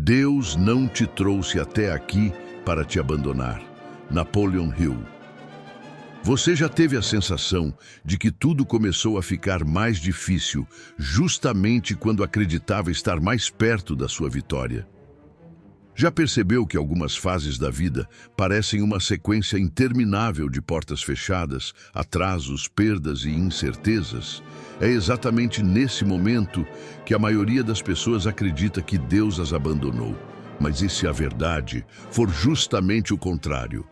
Deus não te trouxe até aqui para te abandonar. Napoleon Hill. Você já teve a sensação de que tudo começou a ficar mais difícil justamente quando acreditava estar mais perto da sua vitória? Já percebeu que algumas fases da vida parecem uma sequência interminável de portas fechadas, atrasos, perdas e incertezas? É exatamente nesse momento que a maioria das pessoas acredita que Deus as abandonou. Mas e se a verdade for justamente o contrário?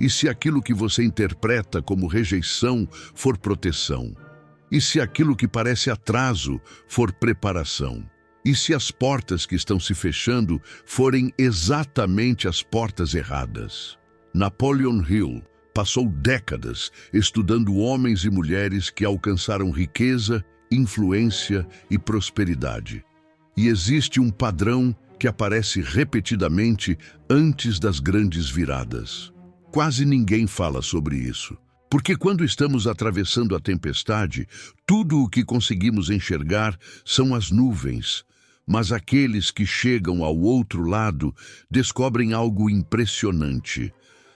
E se aquilo que você interpreta como rejeição for proteção? E se aquilo que parece atraso for preparação? E se as portas que estão se fechando forem exatamente as portas erradas? Napoleon Hill passou décadas estudando homens e mulheres que alcançaram riqueza, influência e prosperidade. E existe um padrão que aparece repetidamente antes das grandes viradas. Quase ninguém fala sobre isso, porque quando estamos atravessando a tempestade, tudo o que conseguimos enxergar são as nuvens. Mas aqueles que chegam ao outro lado descobrem algo impressionante.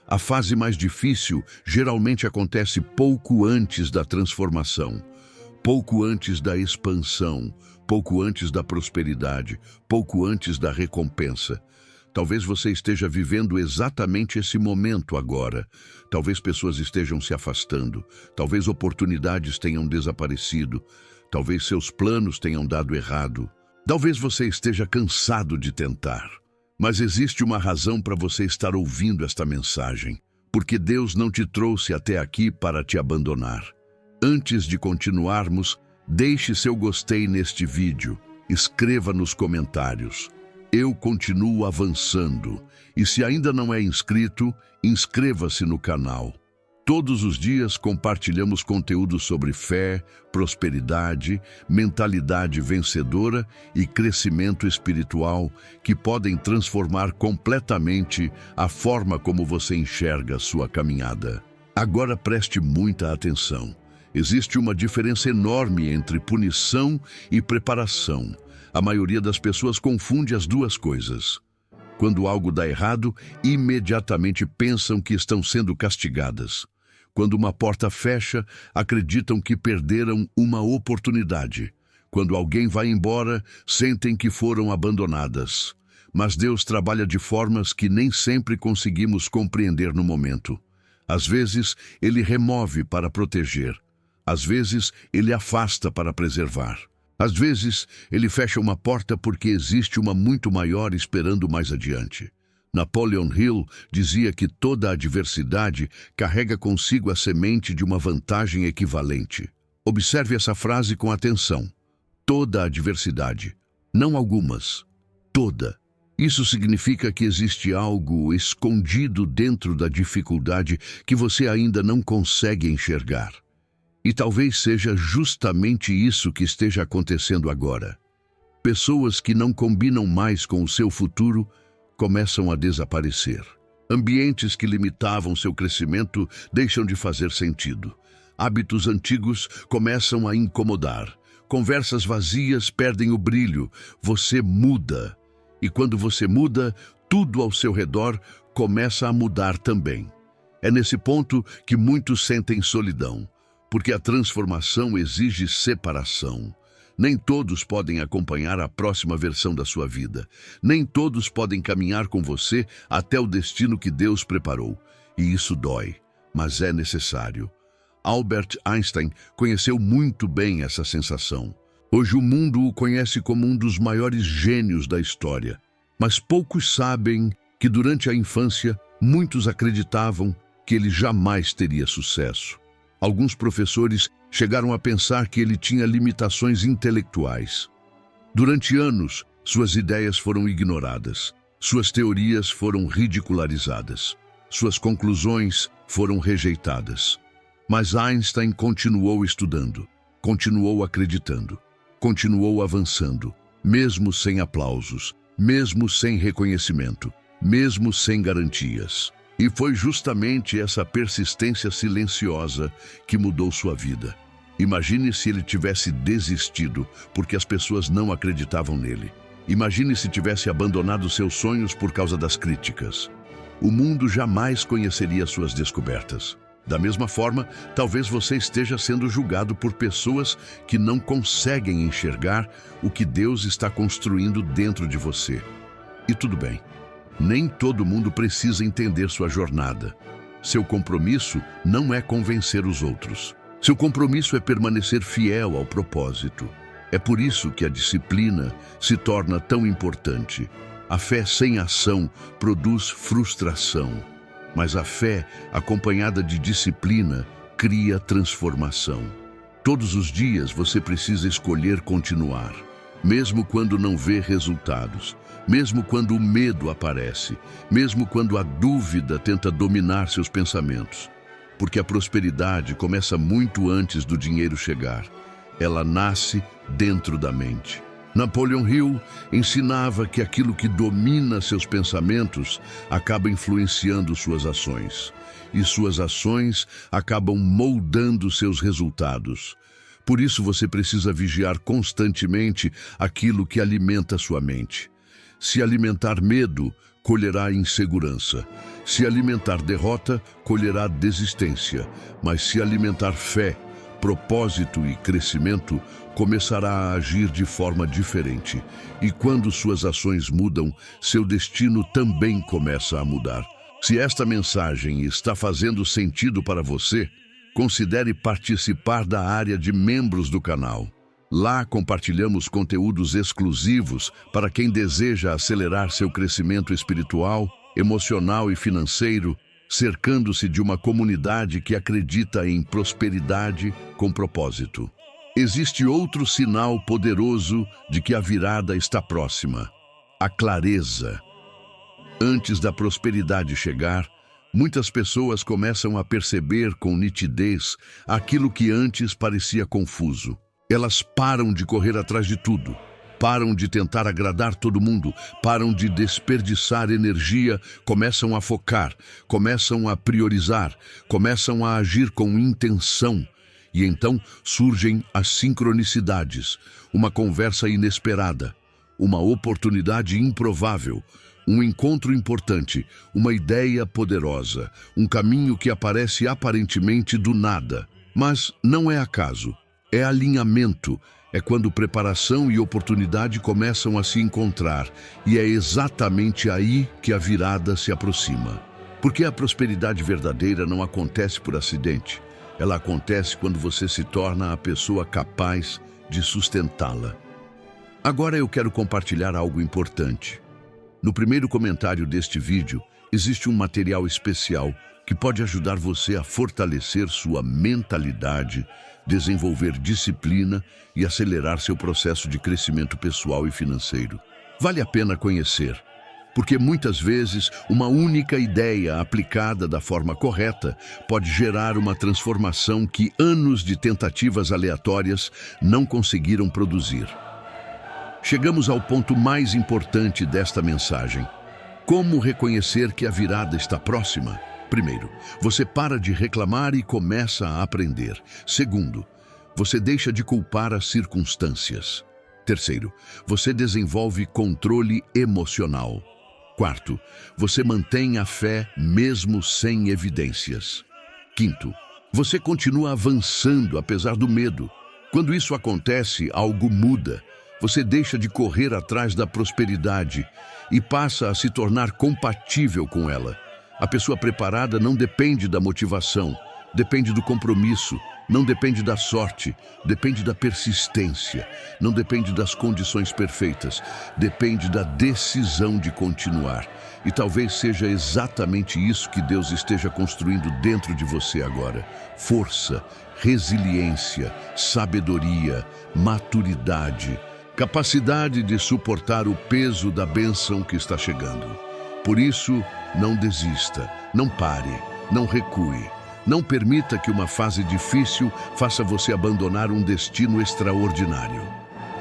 A fase mais difícil geralmente acontece pouco antes da transformação, pouco antes da expansão, pouco antes da prosperidade, pouco antes da recompensa. Talvez você esteja vivendo exatamente esse momento agora. Talvez pessoas estejam se afastando. Talvez oportunidades tenham desaparecido. Talvez seus planos tenham dado errado. Talvez você esteja cansado de tentar. Mas existe uma razão para você estar ouvindo esta mensagem. Porque Deus não te trouxe até aqui para te abandonar. Antes de continuarmos, deixe seu gostei neste vídeo. Escreva nos comentários. Eu continuo avançando. E se ainda não é inscrito, inscreva-se no canal. Todos os dias compartilhamos conteúdo sobre fé, prosperidade, mentalidade vencedora e crescimento espiritual que podem transformar completamente a forma como você enxerga a sua caminhada. Agora preste muita atenção. Existe uma diferença enorme entre punição e preparação. A maioria das pessoas confunde as duas coisas. Quando algo dá errado, imediatamente pensam que estão sendo castigadas. Quando uma porta fecha, acreditam que perderam uma oportunidade. Quando alguém vai embora, sentem que foram abandonadas. Mas Deus trabalha de formas que nem sempre conseguimos compreender no momento. Às vezes, Ele remove para proteger. Às vezes, Ele afasta para preservar. Às vezes, Ele fecha uma porta porque existe uma muito maior esperando mais adiante. Napoleon Hill dizia que toda adversidade carrega consigo a semente de uma vantagem equivalente. Observe essa frase com atenção. Toda adversidade, não algumas, toda. Isso significa que existe algo escondido dentro da dificuldade que você ainda não consegue enxergar. E talvez seja justamente isso que esteja acontecendo agora. Pessoas que não combinam mais com o seu futuro começam a desaparecer. Ambientes que limitavam seu crescimento deixam de fazer sentido. Hábitos antigos começam a incomodar. Conversas vazias perdem o brilho. Você muda. E quando você muda, tudo ao seu redor começa a mudar também. É nesse ponto que muitos sentem solidão. Porque a transformação exige separação. Nem todos podem acompanhar a próxima versão da sua vida. Nem todos podem caminhar com você até o destino que Deus preparou. E isso dói, mas é necessário. Albert Einstein conheceu muito bem essa sensação. Hoje o mundo o conhece como um dos maiores gênios da história. Mas poucos sabem que durante a infância, muitos acreditavam que ele jamais teria sucesso. Alguns professores chegaram a pensar que ele tinha limitações intelectuais. Durante anos, suas ideias foram ignoradas, suas teorias foram ridicularizadas, suas conclusões foram rejeitadas. Mas Einstein continuou estudando, continuou acreditando, continuou avançando, mesmo sem aplausos, mesmo sem reconhecimento, mesmo sem garantias. E foi justamente essa persistência silenciosa que mudou sua vida. Imagine se ele tivesse desistido porque as pessoas não acreditavam nele. Imagine se tivesse abandonado seus sonhos por causa das críticas. O mundo jamais conheceria suas descobertas. Da mesma forma, talvez você esteja sendo julgado por pessoas que não conseguem enxergar o que Deus está construindo dentro de você. E tudo bem. Nem todo mundo precisa entender sua jornada. Seu compromisso não é convencer os outros. Seu compromisso é permanecer fiel ao propósito. É por isso que a disciplina se torna tão importante. A fé sem ação produz frustração, mas a fé acompanhada de disciplina cria transformação. Todos os dias você precisa escolher continuar, mesmo quando não vê resultados, mesmo quando o medo aparece, mesmo quando a dúvida tenta dominar seus pensamentos. Porque a prosperidade começa muito antes do dinheiro chegar. Ela nasce dentro da mente. Napoleon Hill ensinava que aquilo que domina seus pensamentos acaba influenciando suas ações, e suas ações acabam moldando seus resultados. Por isso você precisa vigiar constantemente aquilo que alimenta sua mente. Se alimentar medo, colherá insegurança. Se alimentar derrota, colherá desistência. Mas se alimentar fé, propósito e crescimento, começará a agir de forma diferente. E quando suas ações mudam, seu destino também começa a mudar. Se esta mensagem está fazendo sentido para você, considere participar da área de membros do canal. Lá compartilhamos conteúdos exclusivos para quem deseja acelerar seu crescimento espiritual, emocional e financeiro, cercando-se de uma comunidade que acredita em prosperidade com propósito. Existe outro sinal poderoso de que a virada está próxima: a clareza. Antes da prosperidade chegar, muitas pessoas começam a perceber com nitidez aquilo que antes parecia confuso. Elas param de correr atrás de tudo. Param de tentar agradar todo mundo, param de desperdiçar energia, começam a focar, começam a priorizar, começam a agir com intenção. E então surgem as sincronicidades, uma conversa inesperada, uma oportunidade improvável, um encontro importante, uma ideia poderosa, um caminho que aparece aparentemente do nada. Mas não é acaso, é alinhamento. É quando preparação e oportunidade começam a se encontrar, e é exatamente aí que a virada se aproxima. Porque a prosperidade verdadeira não acontece por acidente. Ela acontece quando você se torna a pessoa capaz de sustentá-la. Agora eu quero compartilhar algo importante. No primeiro comentário deste vídeo, existe um material especial que pode ajudar você a fortalecer sua mentalidade, desenvolver disciplina e acelerar seu processo de crescimento pessoal e financeiro. Vale a pena conhecer, porque muitas vezes uma única ideia aplicada da forma correta pode gerar uma transformação que anos de tentativas aleatórias não conseguiram produzir. Chegamos ao ponto mais importante desta mensagem. Como reconhecer que a virada está próxima? Primeiro, você para de reclamar e começa a aprender. Segundo, você deixa de culpar as circunstâncias. Terceiro, você desenvolve controle emocional. Quarto, você mantém a fé mesmo sem evidências. Quinto, você continua avançando apesar do medo. Quando isso acontece, algo muda. Você deixa de correr atrás da prosperidade e passa a se tornar compatível com ela. A pessoa preparada não depende da motivação, depende do compromisso, não depende da sorte, depende da persistência, não depende das condições perfeitas, depende da decisão de continuar. E talvez seja exatamente isso que Deus esteja construindo dentro de você agora. Força, resiliência, sabedoria, maturidade, capacidade de suportar o peso da bênção que está chegando. Por isso, não desista, não pare, não recue. Não permita que uma fase difícil faça você abandonar um destino extraordinário.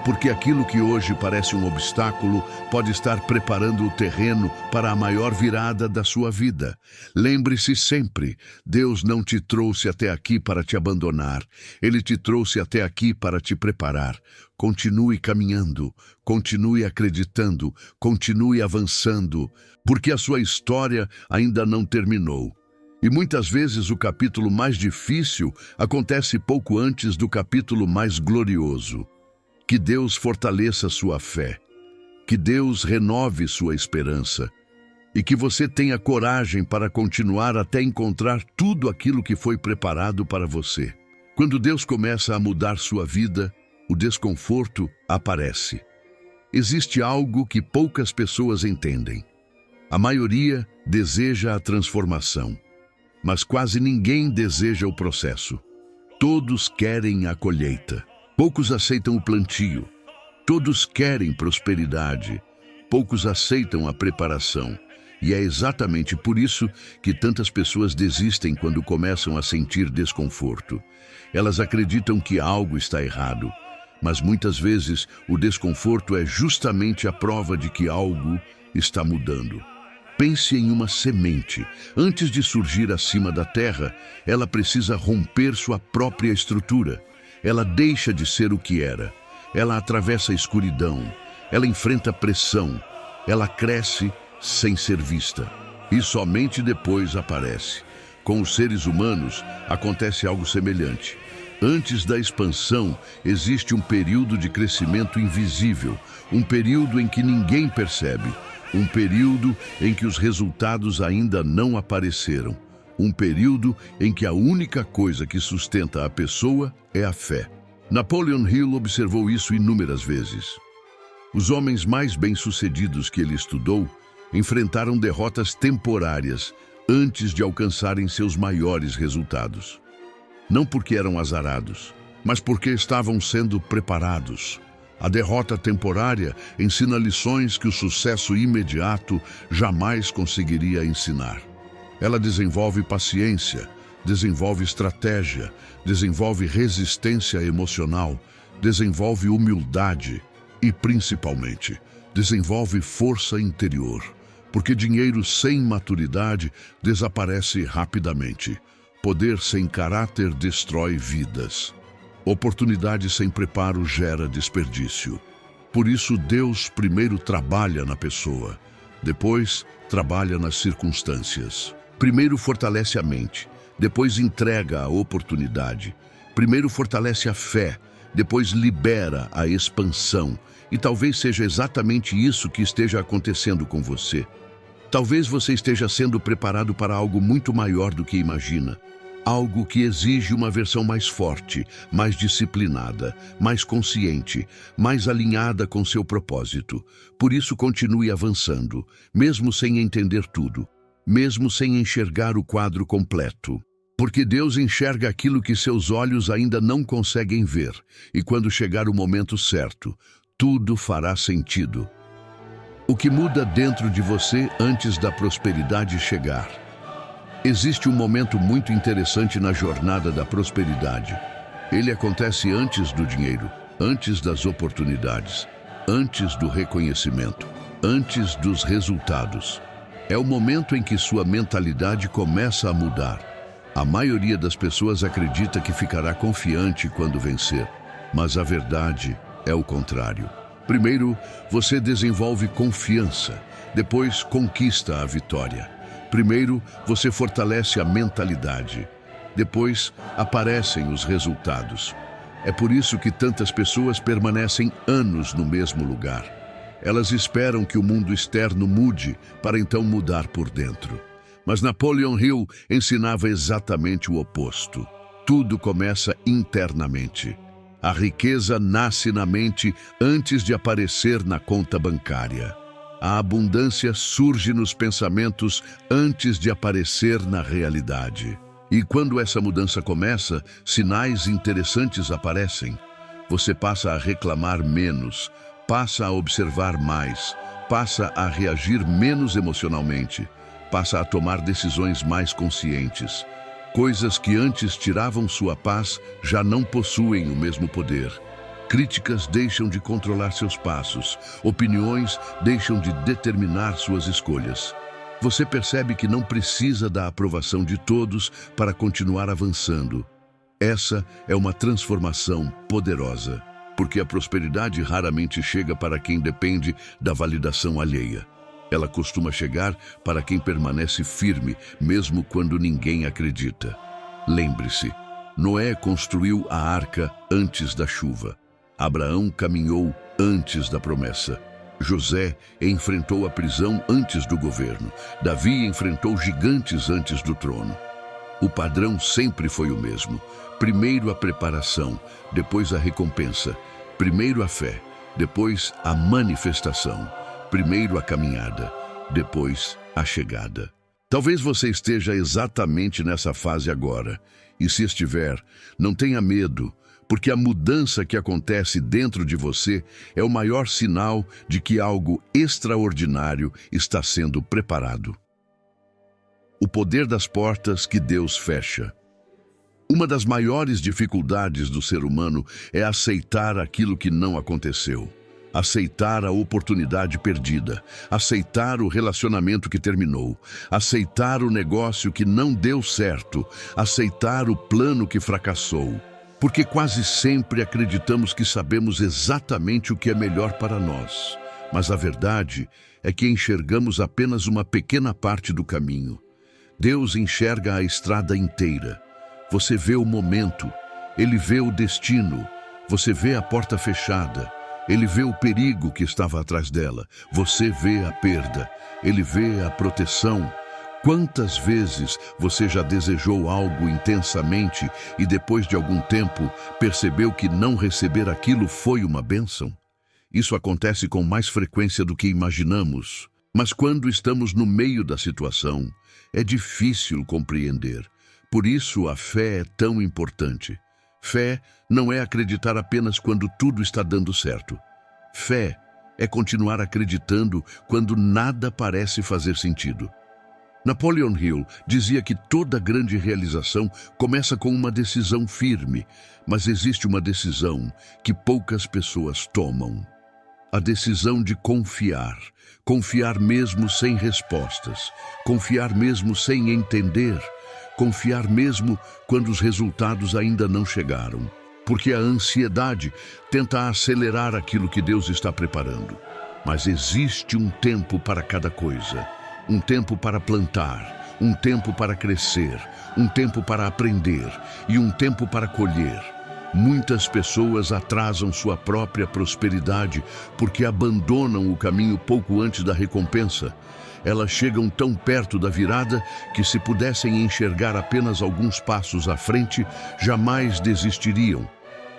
porque aquilo que hoje parece um obstáculo pode estar preparando o terreno para a maior virada da sua vida. Lembre-se sempre, Deus não te trouxe até aqui para te abandonar. Ele te trouxe até aqui para te preparar. Continue caminhando, continue acreditando, continue avançando, porque a sua história ainda não terminou. E muitas vezes o capítulo mais difícil acontece pouco antes do capítulo mais glorioso. Que Deus fortaleça sua fé, que Deus renove sua esperança e que você tenha coragem para continuar até encontrar tudo aquilo que foi preparado para você. Quando Deus começa a mudar sua vida, o desconforto aparece. Existe algo que poucas pessoas entendem. A maioria deseja a transformação, mas quase ninguém deseja o processo. Todos querem a colheita. Poucos aceitam o plantio. Todos querem prosperidade. Poucos aceitam a preparação. E é exatamente por isso que tantas pessoas desistem quando começam a sentir desconforto. Elas acreditam que algo está errado, mas muitas vezes o desconforto é justamente a prova de que algo está mudando. Pense em uma semente. Antes de surgir acima da terra, ela precisa romper sua própria estrutura. Ela deixa de ser o que era. Ela atravessa a escuridão. Ela enfrenta pressão. Ela cresce sem ser vista. E somente depois aparece. Com os seres humanos, acontece algo semelhante. Antes da expansão, existe um período de crescimento invisível. Um período em que ninguém percebe. Um período em que os resultados ainda não apareceram. Um período em que a única coisa que sustenta a pessoa é a fé. Napoleon Hill observou isso inúmeras vezes. Os homens mais bem-sucedidos que ele estudou enfrentaram derrotas temporárias antes de alcançarem seus maiores resultados. Não porque eram azarados, mas porque estavam sendo preparados. A derrota temporária ensina lições que o sucesso imediato jamais conseguiria ensinar. Ela desenvolve paciência, desenvolve estratégia, desenvolve resistência emocional, desenvolve humildade e, principalmente, desenvolve força interior. Porque dinheiro sem maturidade desaparece rapidamente. Poder sem caráter destrói vidas. Oportunidade sem preparo gera desperdício. Por isso, Deus primeiro trabalha na pessoa, depois trabalha nas circunstâncias. Primeiro fortalece a mente, depois entrega a oportunidade. Primeiro fortalece a fé, depois libera a expansão. E talvez seja exatamente isso que esteja acontecendo com você. Talvez você esteja sendo preparado para algo muito maior do que imagina. Algo que exige uma versão mais forte, mais disciplinada, mais consciente, mais alinhada com seu propósito. Por isso, continue avançando, mesmo sem entender tudo, mesmo sem enxergar o quadro completo. Porque Deus enxerga aquilo que seus olhos ainda não conseguem ver, e quando chegar o momento certo, tudo fará sentido. O que muda dentro de você antes da prosperidade chegar? Existe um momento muito interessante na jornada da prosperidade. Ele acontece antes do dinheiro, antes das oportunidades, antes do reconhecimento, antes dos resultados. É o momento em que sua mentalidade começa a mudar. A maioria das pessoas acredita que ficará confiante quando vencer, mas a verdade é o contrário. Primeiro, você desenvolve confiança, depois conquista a vitória. Primeiro, você fortalece a mentalidade. Depois, aparecem os resultados. É por isso que tantas pessoas permanecem anos no mesmo lugar. Elas esperam que o mundo externo mude para então mudar por dentro. Mas Napoleon Hill ensinava exatamente o oposto. Tudo começa internamente. A riqueza nasce na mente antes de aparecer na conta bancária. A abundância surge nos pensamentos antes de aparecer na realidade. E quando essa mudança começa, sinais interessantes aparecem. Você passa a reclamar menos, passa a observar mais, passa a reagir menos emocionalmente, passa a tomar decisões mais conscientes. Coisas que antes tiravam sua paz já não possuem o mesmo poder. Críticas deixam de controlar seus passos, opiniões deixam de determinar suas escolhas. Você percebe que não precisa da aprovação de todos para continuar avançando. Essa é uma transformação poderosa, porque a prosperidade raramente chega para quem depende da validação alheia. Ela costuma chegar para quem permanece firme, mesmo quando ninguém acredita. Lembre-se, Noé construiu a arca antes da chuva. Abraão caminhou antes da promessa. José enfrentou a prisão antes do governo. Davi enfrentou gigantes antes do trono. O padrão sempre foi o mesmo. Primeiro a preparação, depois a recompensa. Primeiro a fé, depois a manifestação. Primeiro a caminhada, depois a chegada. Talvez você esteja exatamente nessa fase agora. E se estiver, não tenha medo, porque a mudança que acontece dentro de você é o maior sinal de que algo extraordinário está sendo preparado. O poder das portas que Deus fecha. Uma das maiores dificuldades do ser humano é aceitar aquilo que não aconteceu. Aceitar a oportunidade perdida, aceitar o relacionamento que terminou, aceitar o negócio que não deu certo, aceitar o plano que fracassou. Porque quase sempre acreditamos que sabemos exatamente o que é melhor para nós. Mas a verdade é que enxergamos apenas uma pequena parte do caminho. Deus enxerga a estrada inteira. Você vê o momento, Ele vê o destino, você vê a porta fechada. Ele vê o perigo que estava atrás dela. Você vê a perda. Ele vê a proteção. Quantas vezes você já desejou algo intensamente e depois de algum tempo percebeu que não receber aquilo foi uma bênção? Isso acontece com mais frequência do que imaginamos. Mas quando estamos no meio da situação, é difícil compreender. Por isso a fé é tão importante. Fé não é acreditar apenas quando tudo está dando certo. Fé é continuar acreditando quando nada parece fazer sentido. Napoleon Hill dizia que toda grande realização começa com uma decisão firme, mas existe uma decisão que poucas pessoas tomam. A decisão de confiar. Confiar mesmo sem respostas. Confiar mesmo sem entender. Confiar mesmo quando os resultados ainda não chegaram. Porque a ansiedade tenta acelerar aquilo que Deus está preparando. Mas existe um tempo para cada coisa. Um tempo para plantar, um tempo para crescer, um tempo para aprender e um tempo para colher. Muitas pessoas atrasam sua própria prosperidade porque abandonam o caminho pouco antes da recompensa. Elas chegam tão perto da virada que, se pudessem enxergar apenas alguns passos à frente, jamais desistiriam.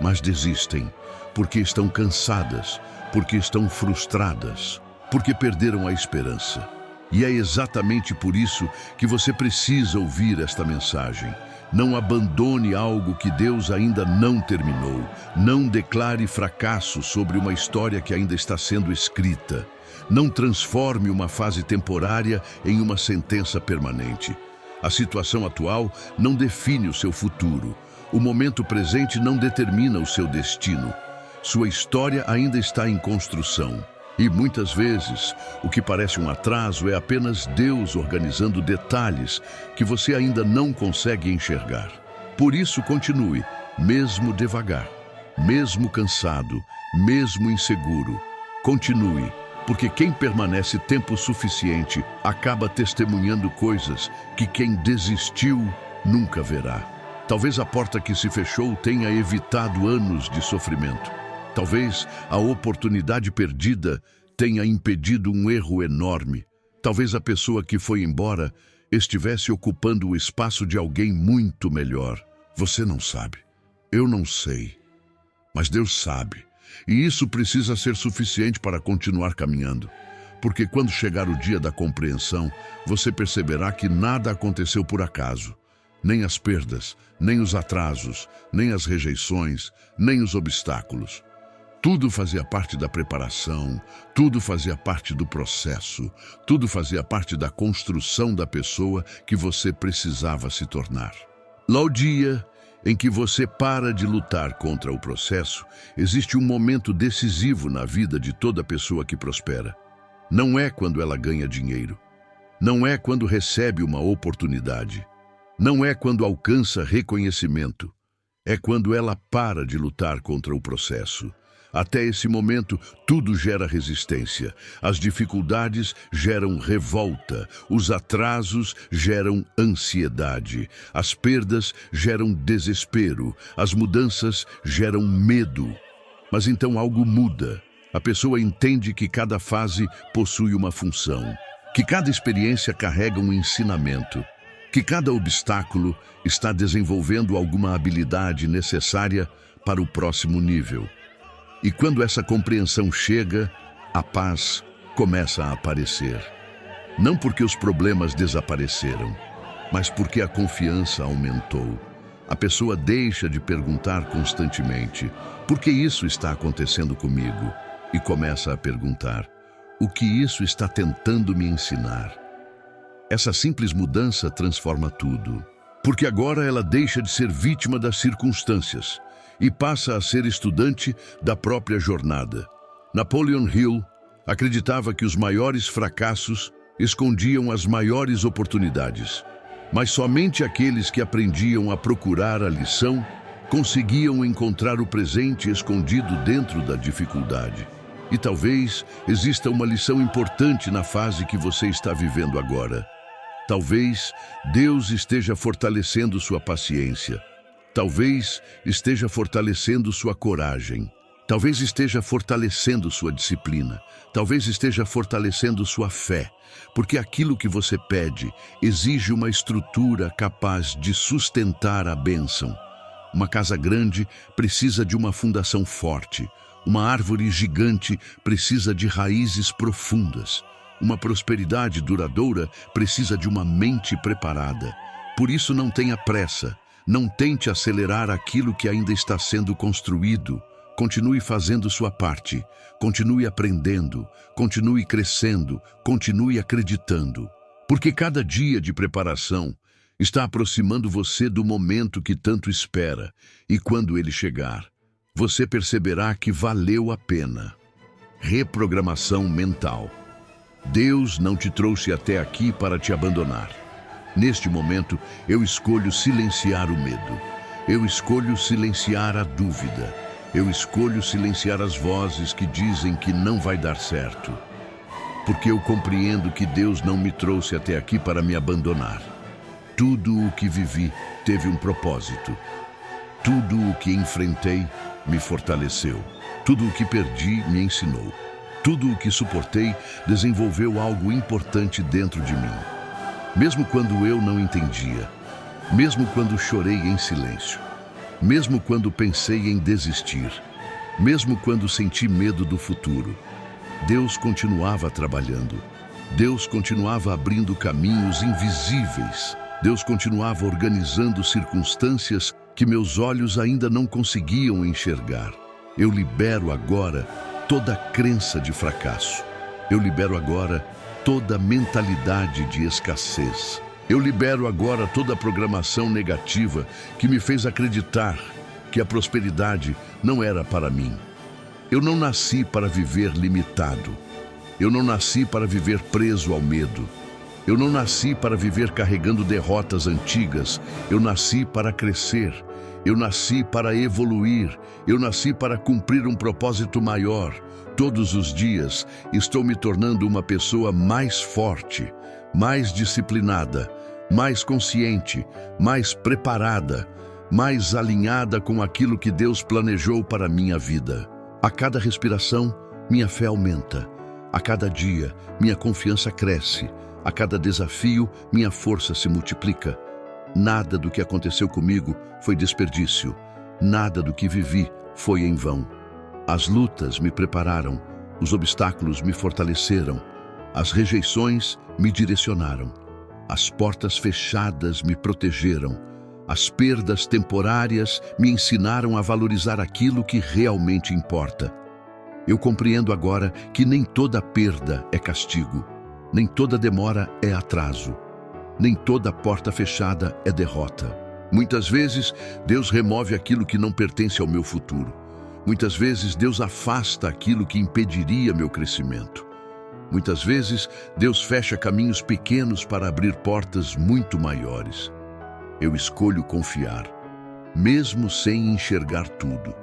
Mas desistem porque estão cansadas, porque estão frustradas, porque perderam a esperança. E é exatamente por isso que você precisa ouvir esta mensagem. Não abandone algo que Deus ainda não terminou. Não declare fracasso sobre uma história que ainda está sendo escrita. Não transforme uma fase temporária em uma sentença permanente. A situação atual não define o seu futuro. O momento presente não determina o seu destino. Sua história ainda está em construção. E muitas vezes, o que parece um atraso é apenas Deus organizando detalhes que você ainda não consegue enxergar. Por isso, continue, mesmo devagar, mesmo cansado, mesmo inseguro. Continue, porque quem permanece tempo suficiente acaba testemunhando coisas que quem desistiu nunca verá. Talvez a porta que se fechou tenha evitado anos de sofrimento. Talvez a oportunidade perdida tenha impedido um erro enorme. Talvez a pessoa que foi embora estivesse ocupando o espaço de alguém muito melhor. Você não sabe. Eu não sei. Mas Deus sabe. E isso precisa ser suficiente para continuar caminhando. Porque quando chegar o dia da compreensão, você perceberá que nada aconteceu por acaso. Nem as perdas, nem os atrasos, nem as rejeições, nem os obstáculos. Tudo fazia parte da preparação, tudo fazia parte do processo, tudo fazia parte da construção da pessoa que você precisava se tornar. Lao Tzu em que você para de lutar contra o processo, existe um momento decisivo na vida de toda pessoa que prospera. Não é quando ela ganha dinheiro. Não é quando recebe uma oportunidade. Não é quando alcança reconhecimento. É quando ela para de lutar contra o processo. Até esse momento, tudo gera resistência. As dificuldades geram revolta. Os atrasos geram ansiedade. As perdas geram desespero. As mudanças geram medo. Mas então algo muda. A pessoa entende que cada fase possui uma função, que cada experiência carrega um ensinamento, que cada obstáculo está desenvolvendo alguma habilidade necessária para o próximo nível. E quando essa compreensão chega, a paz começa a aparecer. Não porque os problemas desapareceram, mas porque a confiança aumentou. A pessoa deixa de perguntar constantemente: por que isso está acontecendo comigo? E começa a perguntar: o que isso está tentando me ensinar? Essa simples mudança transforma tudo, porque agora ela deixa de ser vítima das circunstâncias e passa a ser estudante da própria jornada. Napoleon Hill acreditava que os maiores fracassos escondiam as maiores oportunidades, mas somente aqueles que aprendiam a procurar a lição conseguiam encontrar o presente escondido dentro da dificuldade. E talvez exista uma lição importante na fase que você está vivendo agora. Talvez Deus esteja fortalecendo sua paciência. Talvez esteja fortalecendo sua coragem. Talvez esteja fortalecendo sua disciplina. Talvez esteja fortalecendo sua fé. Porque aquilo que você pede exige uma estrutura capaz de sustentar a bênção. Uma casa grande precisa de uma fundação forte. Uma árvore gigante precisa de raízes profundas. Uma prosperidade duradoura precisa de uma mente preparada. Por isso não tenha pressa. Não tente acelerar aquilo que ainda está sendo construído. Continue fazendo sua parte. Continue aprendendo. Continue crescendo. Continue acreditando. Porque cada dia de preparação está aproximando você do momento que tanto espera. E quando ele chegar, você perceberá que valeu a pena. Reprogramação mental. Deus não te trouxe até aqui para te abandonar. Neste momento, eu escolho silenciar o medo. Eu escolho silenciar a dúvida. Eu escolho silenciar as vozes que dizem que não vai dar certo. Porque eu compreendo que Deus não me trouxe até aqui para me abandonar. Tudo o que vivi teve um propósito. Tudo o que enfrentei me fortaleceu. Tudo o que perdi me ensinou. Tudo o que suportei desenvolveu algo importante dentro de mim. Mesmo quando eu não entendia, mesmo quando chorei em silêncio, mesmo quando pensei em desistir, mesmo quando senti medo do futuro, Deus continuava trabalhando. Deus continuava abrindo caminhos invisíveis. Deus continuava organizando circunstâncias que meus olhos ainda não conseguiam enxergar. Eu libero agora toda a crença de fracasso. Eu libero agora toda a mentalidade de escassez. Eu libero agora toda a programação negativa que me fez acreditar que a prosperidade não era para mim. Eu não nasci para viver limitado. Eu não nasci para viver preso ao medo. Eu não nasci para viver carregando derrotas antigas. Eu nasci para crescer. Eu nasci para evoluir. Eu nasci para cumprir um propósito maior. Todos os dias estou me tornando uma pessoa mais forte, mais disciplinada, mais consciente, mais preparada, mais alinhada com aquilo que Deus planejou para a minha vida. A cada respiração, minha fé aumenta. A cada dia, minha confiança cresce. A cada desafio, minha força se multiplica. Nada do que aconteceu comigo foi desperdício. Nada do que vivi foi em vão. As lutas me prepararam, os obstáculos me fortaleceram, as rejeições me direcionaram, as portas fechadas me protegeram, as perdas temporárias me ensinaram a valorizar aquilo que realmente importa. Eu compreendo agora que nem toda perda é castigo, nem toda demora é atraso, nem toda porta fechada é derrota. Muitas vezes, Deus remove aquilo que não pertence ao meu futuro. Muitas vezes, Deus afasta aquilo que impediria meu crescimento. Muitas vezes, Deus fecha caminhos pequenos para abrir portas muito maiores. Eu escolho confiar, mesmo sem enxergar tudo,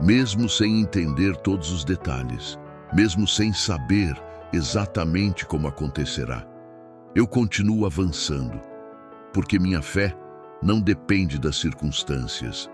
mesmo sem entender todos os detalhes, mesmo sem saber exatamente como acontecerá. Eu continuo avançando, porque minha fé não depende das circunstâncias.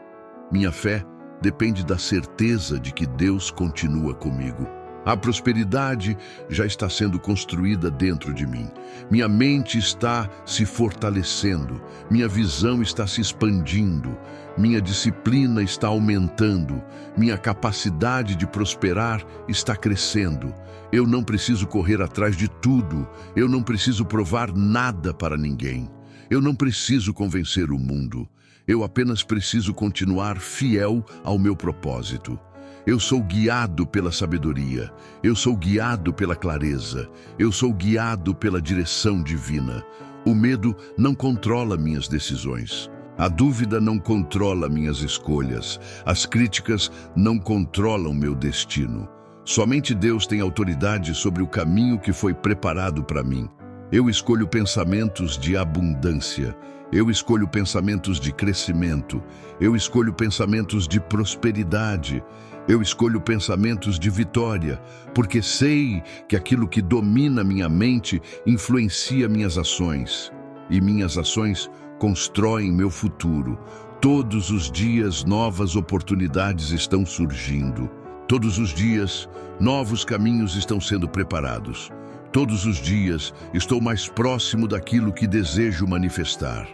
Minha fé depende da certeza de que Deus continua comigo. A prosperidade já está sendo construída dentro de mim. Minha mente está se fortalecendo, minha visão está se expandindo, minha disciplina está aumentando, minha capacidade de prosperar está crescendo. Eu não preciso correr atrás de tudo, eu não preciso provar nada para ninguém. Eu não preciso convencer o mundo, eu apenas preciso continuar fiel ao meu propósito. Eu sou guiado pela sabedoria, eu sou guiado pela clareza, eu sou guiado pela direção divina. O medo não controla minhas decisões. A dúvida não controla minhas escolhas. As críticas não controlam meu destino. Somente Deus tem autoridade sobre o caminho que foi preparado para mim. Eu escolho pensamentos de abundância. Eu escolho pensamentos de crescimento. Eu escolho pensamentos de prosperidade. Eu escolho pensamentos de vitória, porque sei que aquilo que domina minha mente influencia minhas ações. E minhas ações constroem meu futuro. Todos os dias novas oportunidades estão surgindo. Todos os dias novos caminhos estão sendo preparados. Todos os dias estou mais próximo daquilo que desejo manifestar.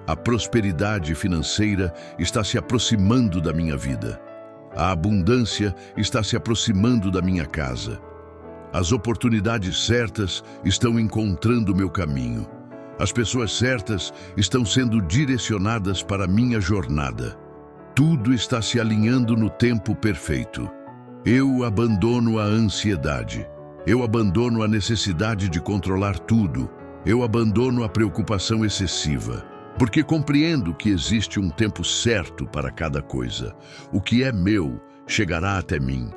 A prosperidade financeira está se aproximando da minha vida. A abundância está se aproximando da minha casa. As oportunidades certas estão encontrando meu caminho. As pessoas certas estão sendo direcionadas para a minha jornada. Tudo está se alinhando no tempo perfeito. Eu abandono a ansiedade. Eu abandono a necessidade de controlar tudo. Eu abandono a preocupação excessiva. Porque compreendo que existe um tempo certo para cada coisa. O que é meu chegará até mim.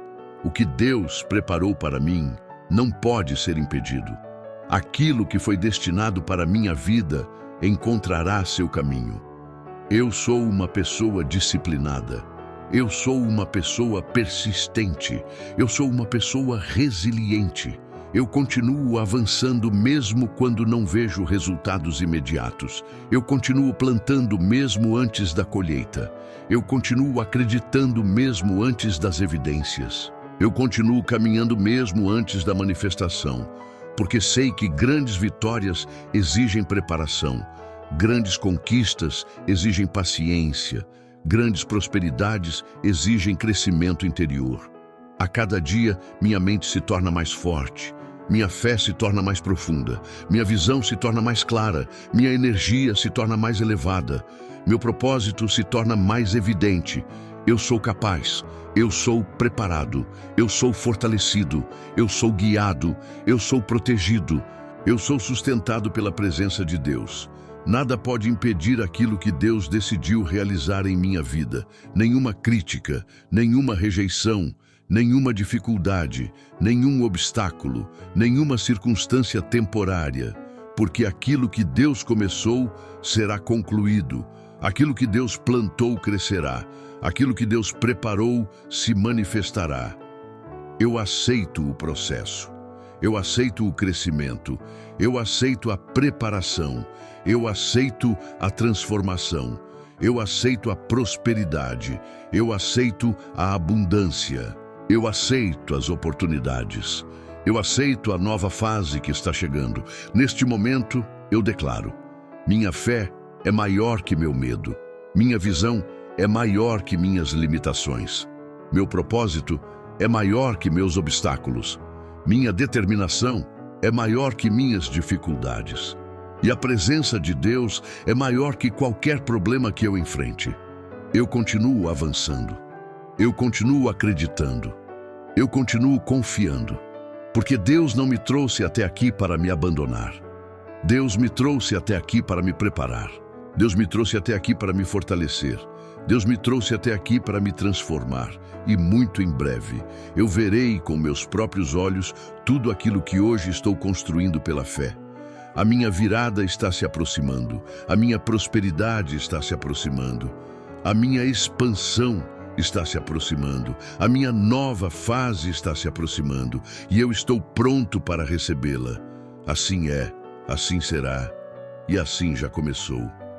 O que Deus preparou para mim não pode ser impedido. Aquilo que foi destinado para a minha vida encontrará seu caminho. Eu sou uma pessoa disciplinada. Eu sou uma pessoa persistente. Eu sou uma pessoa resiliente. Eu continuo avançando mesmo quando não vejo resultados imediatos. Eu continuo plantando mesmo antes da colheita. Eu continuo acreditando mesmo antes das evidências. Eu continuo caminhando mesmo antes da manifestação, porque sei que grandes vitórias exigem preparação, grandes conquistas exigem paciência, grandes prosperidades exigem crescimento interior. A cada dia, minha mente se torna mais forte. Minha fé se torna mais profunda, minha visão se torna mais clara, minha energia se torna mais elevada, meu propósito se torna mais evidente. Eu sou capaz, eu sou preparado, eu sou fortalecido, eu sou guiado, eu sou protegido, eu sou sustentado pela presença de Deus. Nada pode impedir aquilo que Deus decidiu realizar em minha vida. Nenhuma crítica, nenhuma rejeição, nenhuma dificuldade, nenhum obstáculo, nenhuma circunstância temporária, porque aquilo que Deus começou será concluído, aquilo que Deus plantou crescerá, aquilo que Deus preparou se manifestará. Eu aceito o processo, eu aceito o crescimento, eu aceito a preparação, eu aceito a transformação, eu aceito a prosperidade, eu aceito a abundância. Eu aceito as oportunidades. Eu aceito a nova fase que está chegando. Neste momento, eu declaro: minha fé é maior que meu medo. Minha visão é maior que minhas limitações. Meu propósito é maior que meus obstáculos. Minha determinação é maior que minhas dificuldades. E a presença de Deus é maior que qualquer problema que eu enfrente. Eu continuo avançando. Eu continuo acreditando. Eu continuo confiando. Porque Deus não me trouxe até aqui para me abandonar. Deus me trouxe até aqui para me preparar. Deus me trouxe até aqui para me fortalecer. Deus me trouxe até aqui para me transformar. E muito em breve eu verei com meus próprios olhos tudo aquilo que hoje estou construindo pela fé. A minha virada está se aproximando. A minha prosperidade está se aproximando. A minha expansão está se aproximando. A minha nova fase está se aproximando. E eu estou pronto para recebê-la. Assim é, assim será. E assim já começou.